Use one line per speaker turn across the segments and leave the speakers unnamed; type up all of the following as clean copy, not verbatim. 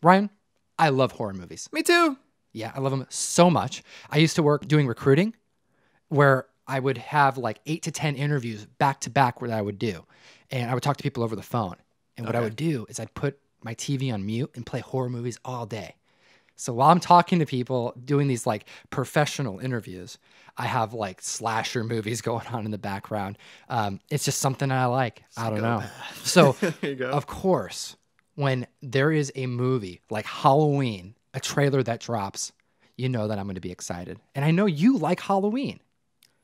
Ryan, I love horror movies.
Me too.
Yeah, I love them so much. I used to work doing recruiting where I would have like 8 to 10 interviews back to back where I would do. And I would talk to people over the phone. And what I would do is I'd put my TV on mute and play horror movies all day. So while I'm talking to people doing these like professional interviews, I have like slasher movies going on in the background. It's just something I like. I don't know. So of course, when there is a movie like Halloween, a trailer that drops, you know that I'm going to be excited. And I know you like Halloween.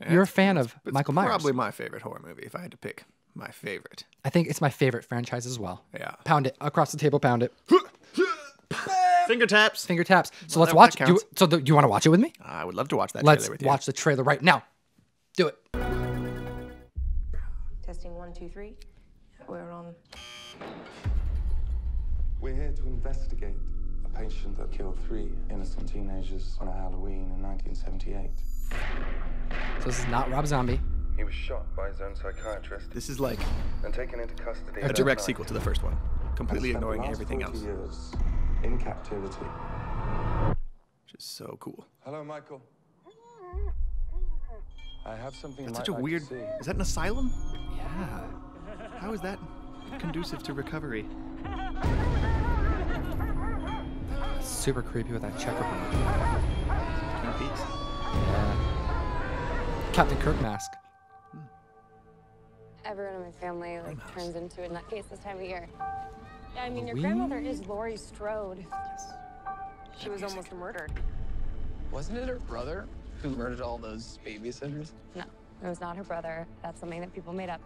You're a fan of Michael Myers.
Probably my favorite horror movie if I had to pick my favorite.
I think it's my favorite franchise as well.
Yeah.
Pound it across the table, pound it.
Finger taps.
Finger taps. So let's watch. Do you want to watch it with me?
I would love to watch that
Let's
trailer with you.
watch the trailer right now. Do it.
Testing 1, 2, 3. We're on.
We're here to investigate a patient that killed 3 innocent teenagers on a Halloween in 1978.
So this is not Rob Zombie.
He was shot by his own psychiatrist
This is like
and taken into custody.
a direct sequel to the first one, completely
And spent the
ignoring
last
everything
40
else.
years in captivity.
Which is so cool.
Hello, Michael. I have something.
That's
you
such a
might like
weird.
to see.
Is that an asylum?
Yeah.
How is that conducive to recovery?
Super creepy with that checkerboard.
Twin Peaks.
Yeah. Captain Kirk mask.
Everyone in my family like turns into a nutcase this time of year.
Yeah, I mean, your
Halloween?
grandmother is Laurie Strode. She was almost murdered.
Wasn't it her brother who murdered all those babysitters?
No, it was not her brother. That's something that people made up.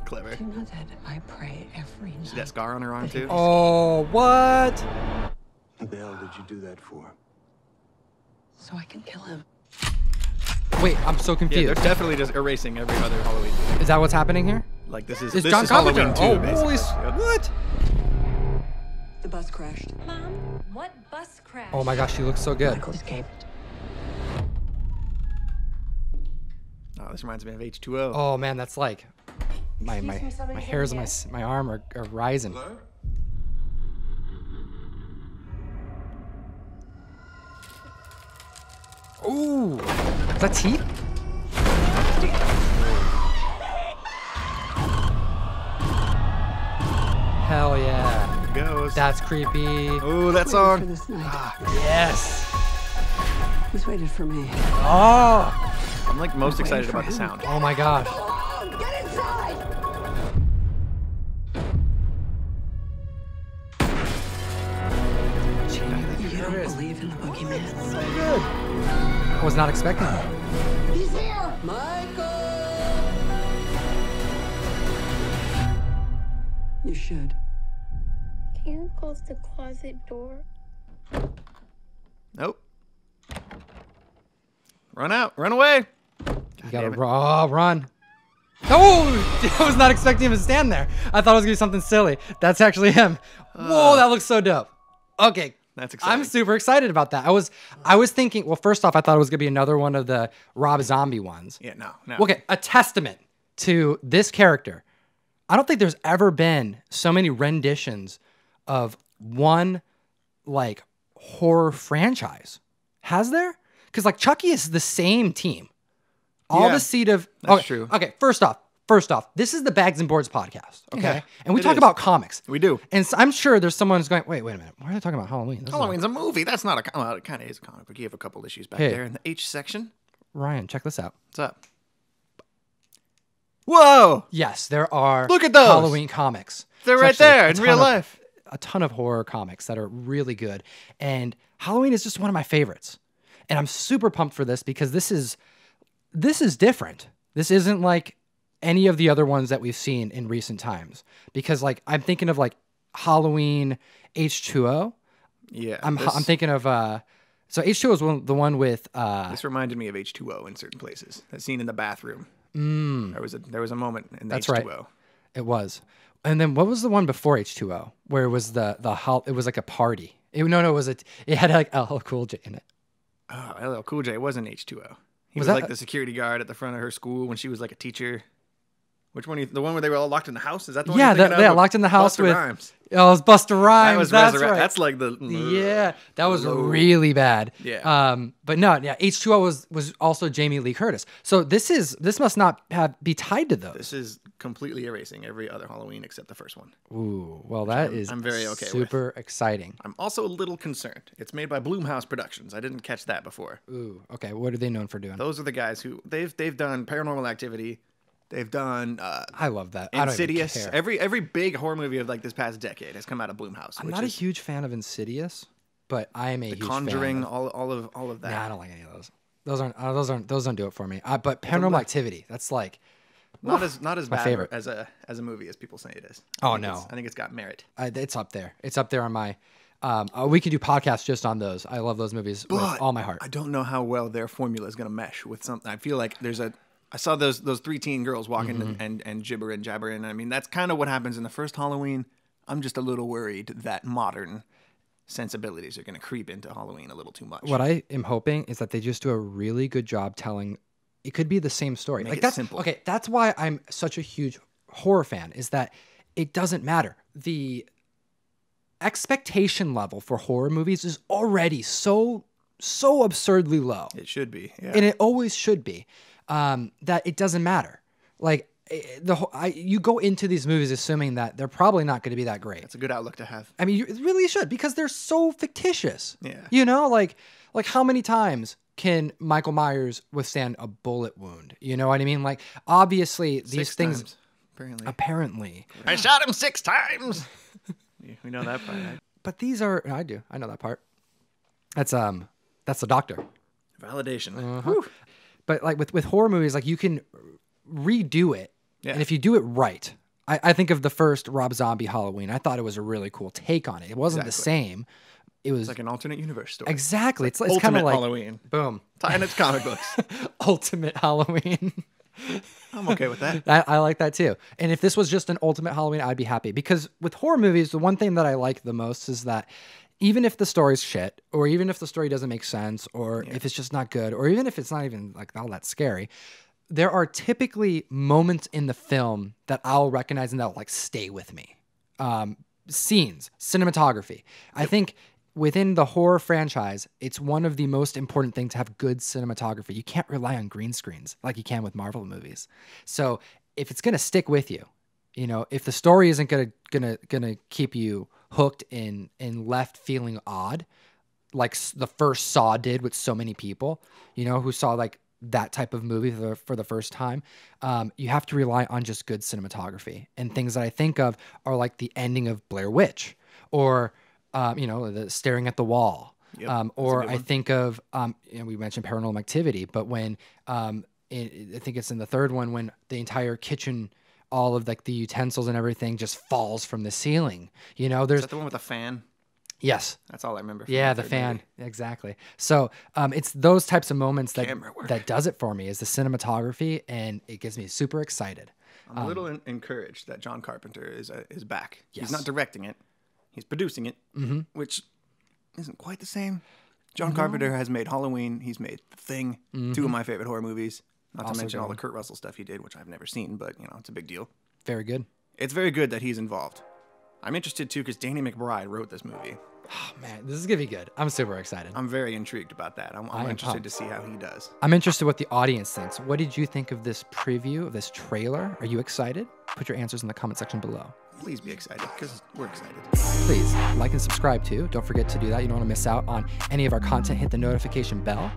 Clever.
You know that I pray every night.
See that scar on her arm too?
Oh, what?
What the hell did you do that for?
So I can kill him.
Wait, I'm so
Yeah,
confused.
they're definitely just erasing every other Halloween movie.
Is that what's happening here?
Like this is
It's
this
John
is
Carpenter.
Halloween 2,
Oh,
basically.
holy
Yep.
what?
The bus crashed.
Mom, what bus crash?
Oh my gosh, she looks so good.
Michael escaped.
Oh, this reminds me of H2O.
Oh man, that's like my hairs on my arm are rising.
Hello?
Ooh, is that teeth? Hell yeah,
There it goes.
that's creepy.
Oh, that song.
This night.
Yes.
He's waited for me.
Oh,
I'm like most excited
for
about the
him.
sound.
oh my gosh.
Get inside! You don't believe in the boogeyman?
I was not expecting that.
He's here! Michael! You should.
Can you close the closet door?
Nope. Run out. Run away.
You gotta run. Oh, I was not expecting him to stand there. I thought it was gonna be something silly. That's actually him. Whoa, that looks so dope. Okay.
That's exciting.
I'm super excited about that. I was thinking, well, first off, I thought it was gonna be another one of the Rob Zombie ones.
Yeah, no.
Okay, a testament to this character. I don't think there's ever been so many renditions of one like horror franchise. Has there? Because like Chucky is the same team. All
Yeah,
the seed of
that's true.
Okay, first off, this is the Bags and Boards podcast. Okay.
Yeah,
and we
it
talk
is.
about comics.
We do.
And so I'm sure there's someone who's going, wait a minute. Why are they talking about Halloween? This is
Halloween's a movie. That's not a. Well, it kind of is a comic book. You have a couple issues back
Hey.
there in the H section.
Ryan, check this out.
What's up? Whoa!
Yes, there are
Look at those.
Halloween comics.
They're
It's
right
actually
there
a
in
ton
real
of-
life.
A ton of horror comics that are really good. And Halloween is just one of my favorites. And I'm super pumped for this because this is different. This isn't like any of the other ones that we've seen in recent times. Because like I'm thinking of like Halloween H2O.
Yeah.
I'm
this,
thinking of so H2O is the one with
This reminded me of H2O in certain places. That scene in the bathroom. There was a moment in the
That's
H2O.
right. It was. And then what was the one before H2O where it was it was like a party? It had like LL Cool J in it.
Oh, LL Cool J wasn't H2O. He was
that-
like the security guard at the front of her school when she was like a teacher. Which one? The one where they were all locked in the house? Is that the one?
Yeah,
you're thinking of?
locked in the house
Busta
with.
Rhymes.
Oh, it was Busta Rhymes.
That was
That's
Resurrect.
right.
That's like the.
Yeah, that was really bad.
Yeah.
But no, yeah, H2O was also Jamie Lee Curtis. So this must not be tied to those.
This is completely erasing every other Halloween except the first one.
Ooh, well I'm
very okay
super exciting.
I'm also a little concerned. It's made by Blumhouse Productions. I didn't catch that before.
Ooh, okay. What are they known for doing?
Those are the guys who they've done Paranormal Activity. They've done
I love that.
Insidious.
I don't even care.
Every big horror movie of like this past decade has come out of Blumhouse.
I'm not a huge fan of Insidious, but I am a huge
Conjuring,
fan of,
all of that.
Nah, I don't like any of those. Those don't do it for me. But Paranormal Activity, that's like
not as bad
favorite.
as a movie as people say it is.
Oh no,
I think it's got merit.
It's up there. It's up there on my. We can do podcasts just on those. I love those movies with all my heart.
I don't know how well their formula is going to mesh with something. I feel like I saw those 3 teen girls walking and gibber and jabber, and I mean that's kind of what happens in the first Halloween. I'm just a little worried that modern sensibilities are going to creep into Halloween a little too much.
What I am hoping is that they just do a really good job telling. It could be the same story.
Make it
that's
simple.
Okay. That's why I'm such a huge horror fan. Is that it doesn't matter. The expectation level for horror movies is already so absurdly low.
It should be, yeah.
And it always should be. That it doesn't matter. Like you go into these movies assuming that they're probably not going to be that great.
That's a good outlook to have.
I mean, you really should because they're so fictitious.
Yeah.
You know, like how many times can Michael Myers withstand a bullet wound? You know what I mean? Like obviously these
6
things.
times,
Apparently.
I shot him 6 times. Yeah, we know that part. Right?
But these are. I do. I know that part. That's the doctor.
Validation.
But like with horror movies, like you can redo it.
Yeah.
And if you do it right, I think of the first Rob Zombie Halloween. I thought it was a really cool take on it. It wasn't the same. It was
It's like an alternate universe story.
exactly. It's kind
Ultimate
of like
Halloween.
boom.
And it's comic books.
Ultimate Halloween.
I'm okay with that.
I like that too. And if this was just an Ultimate Halloween, I'd be happy. Because with horror movies, the one thing that I like the most is that even if the story's shit, or even if the story doesn't make sense, or if it's just not good, or even if it's not even like all that scary, there are typically moments in the film that I'll recognize and that'll like stay with me. Scenes, cinematography. I think within the horror franchise, it's one of the most important things to have good cinematography. You can't rely on green screens like you can with Marvel movies. So if it's gonna stick with you, you know, if the story isn't gonna keep you hooked and left feeling odd, like the first Saw did with so many people, you know, who saw like that type of movie for the first time, you have to rely on just good cinematography. And things that I think of are like the ending of Blair Witch, or you know, the staring at the wall.
Yep,
or I think of, you know, we mentioned Paranormal Activity, but when I think it's in the third one when the entire kitchen, all of like the utensils and everything just falls from the ceiling. You know, there's
Is that the one with the fan?
Yes.
That's all I remember. From
Yeah, the fan. Movie. Exactly. So it's those types of moments that does it for me, is the cinematography, and it gets me super excited.
I'm a little encouraged that John Carpenter is back.
Yes.
He's not directing it. He's producing it, which isn't quite the same. John Carpenter has made Halloween. He's made The Thing, 2 of my favorite horror movies. Not to mention all the Kurt Russell stuff he did, which I've never seen, but, you know, it's a big deal.
Very good.
It's very good that he's involved. I'm interested, too, because Danny McBride wrote this movie.
Oh, man, this is going to be good. I'm super excited.
I'm very intrigued about that. I'm interested to see how he does.
I'm interested what the audience thinks. What did you think of this preview, of this trailer? Are you excited? Put your answers in the comment section below.
Please be excited, because we're excited.
Please like and subscribe, too. Don't forget to do that. You don't want to miss out on any of our content. Hit the notification bell.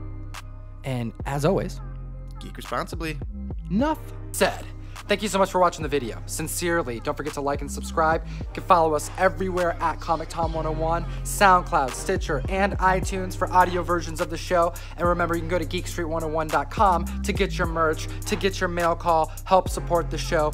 And as always,
geek responsibly.
Enough said. Thank you so much for watching the video. Sincerely, don't forget to like and subscribe. You can follow us everywhere at ComicTom101, SoundCloud, Stitcher, and iTunes for audio versions of the show. And remember, you can go to geekstreet101.com to get your merch, to get your mail call, help support the show.